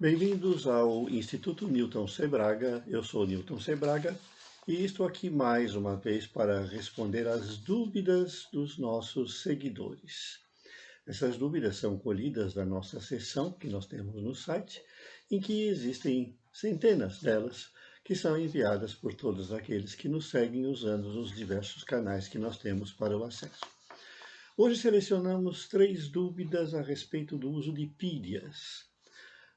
Bem-vindos ao Instituto Newton Sebraga. Eu sou Newton Sebraga e estou aqui mais uma vez para responder às dúvidas dos nossos seguidores. Essas dúvidas são colhidas da nossa seção que nós temos no site, em que existem centenas delas que são enviadas por todos aqueles que nos seguem usando os diversos canais que nós temos para o acesso. Hoje selecionamos 3 dúvidas a respeito do uso de pilhas.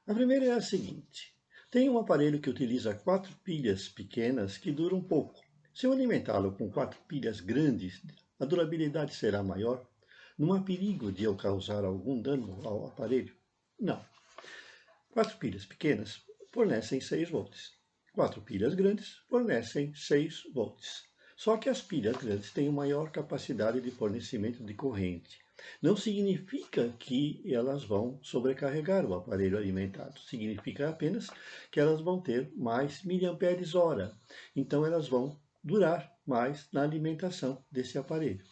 A primeira é a seguinte: tem um aparelho que utiliza 4 pilhas pequenas que duram pouco. Se eu alimentá-lo com 4 pilhas grandes, a durabilidade será maior? Não há perigo de eu causar algum dano ao aparelho? Não. 4 pilhas pequenas fornecem 6 volts. 4 pilhas grandes fornecem 6 volts. Só que as pilhas grandes têm maior capacidade de fornecimento de corrente. Não significa que elas vão sobrecarregar o aparelho alimentado. Significa apenas que elas vão ter mais miliamperes-hora. Então elas vão durar mais na alimentação desse aparelho.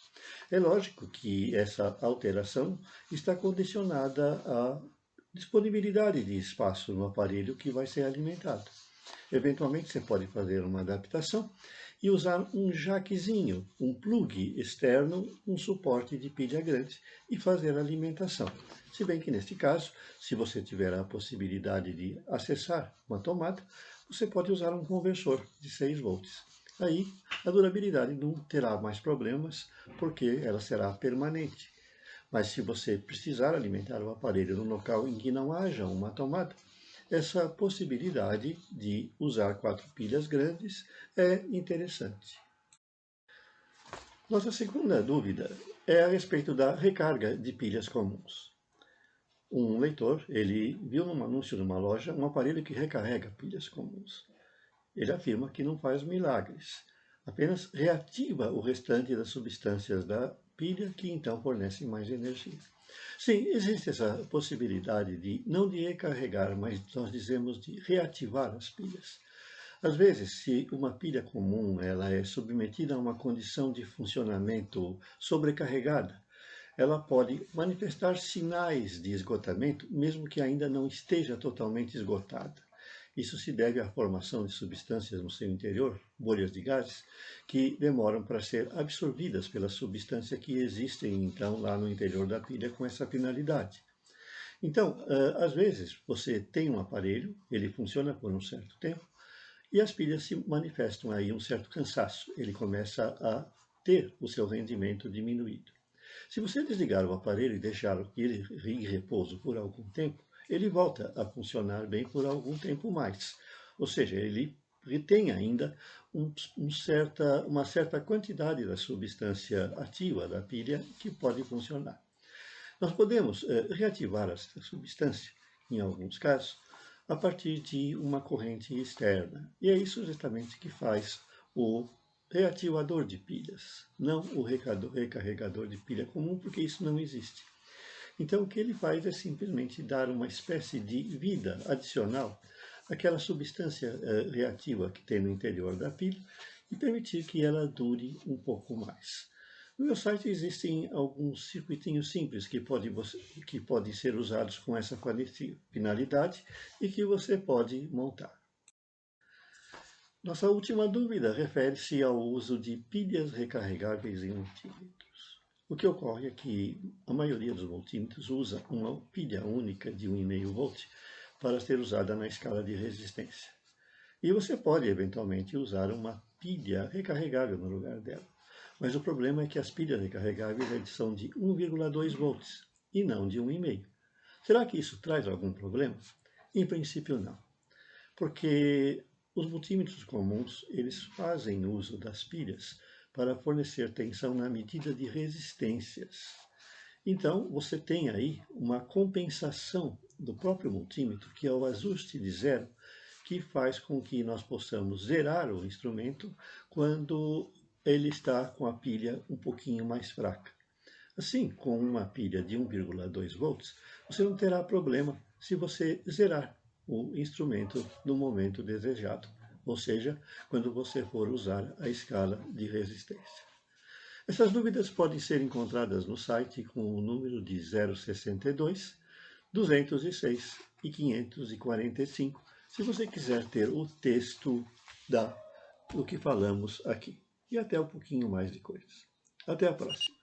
É lógico que essa alteração está condicionada à disponibilidade de espaço no aparelho que vai ser alimentado. Eventualmente você pode fazer uma adaptação e usar um jackzinho, um plug externo, um suporte de pilha grande e fazer a alimentação. Se bem que neste caso, se você tiver a possibilidade de acessar uma tomada, você pode usar um conversor de 6 volts. Aí a durabilidade não terá mais problemas, porque ela será permanente. Mas se você precisar alimentar o aparelho no local em que não haja uma tomada, essa possibilidade de usar 4 pilhas grandes é interessante. Nossa segunda dúvida é a respeito da recarga de pilhas comuns. Um leitor, ele viu num anúncio numa loja um aparelho que recarrega pilhas comuns. Ele afirma que não faz milagres, apenas reativa o restante das substâncias da pilha que então fornecem mais energia. Sim, existe essa possibilidade de não de recarregar, mas nós dizemos de reativar as pilhas. Às vezes, se uma pilha comum ela é submetida a uma condição de funcionamento sobrecarregada, ela pode manifestar sinais de esgotamento, mesmo que ainda não esteja totalmente esgotada. Isso se deve à formação de substâncias no seu interior, bolhas de gases, que demoram para ser absorvidas pela substância que existem, então, lá no interior da pilha com essa finalidade. Então, às vezes, você tem um aparelho, ele funciona por um certo tempo, e as pilhas se manifestam aí um certo cansaço, ele começa a ter o seu rendimento diminuído. Se você desligar o aparelho e deixar ele em repouso por algum tempo, ele volta a funcionar bem por algum tempo mais. Ou seja, ele retém ainda uma certa quantidade da substância ativa da pilha que pode funcionar. Nós podemos reativar essa substância, em alguns casos, a partir de uma corrente externa. E é isso justamente que faz o reativador de pilhas, não o recarregador de pilha comum, porque isso não existe. Então, o que ele faz é simplesmente dar uma espécie de vida adicional àquela substância reativa que tem no interior da pilha e permitir que ela dure um pouco mais. No meu site existem alguns circuitinhos simples que podem ser usados com essa finalidade e que você pode montar. Nossa última dúvida refere-se ao uso de pilhas recarregáveis em multímetros. O que ocorre é que a maioria dos multímetros usa uma pilha única de 1,5 volt para ser usada na escala de resistência. E você pode, eventualmente, usar uma pilha recarregável no lugar dela. Mas o problema é que as pilhas recarregáveis são de 1,2 volts e não de 1,5. Será que isso traz algum problema? Em princípio, não. Porque os multímetros comuns, eles fazem uso das pilhas para fornecer tensão na medida de resistências. Então, você tem aí uma compensação do próprio multímetro, que é o ajuste de zero, que faz com que nós possamos zerar o instrumento quando ele está com a pilha um pouquinho mais fraca. Assim, com uma pilha de 1,2 volts, você não terá problema se você zerar o instrumento no momento desejado, ou seja, quando você for usar a escala de resistência. Essas dúvidas podem ser encontradas no site com o número de 062 206 e 545, se você quiser ter o texto do que falamos aqui. E até um pouquinho mais de coisas. Até a próxima.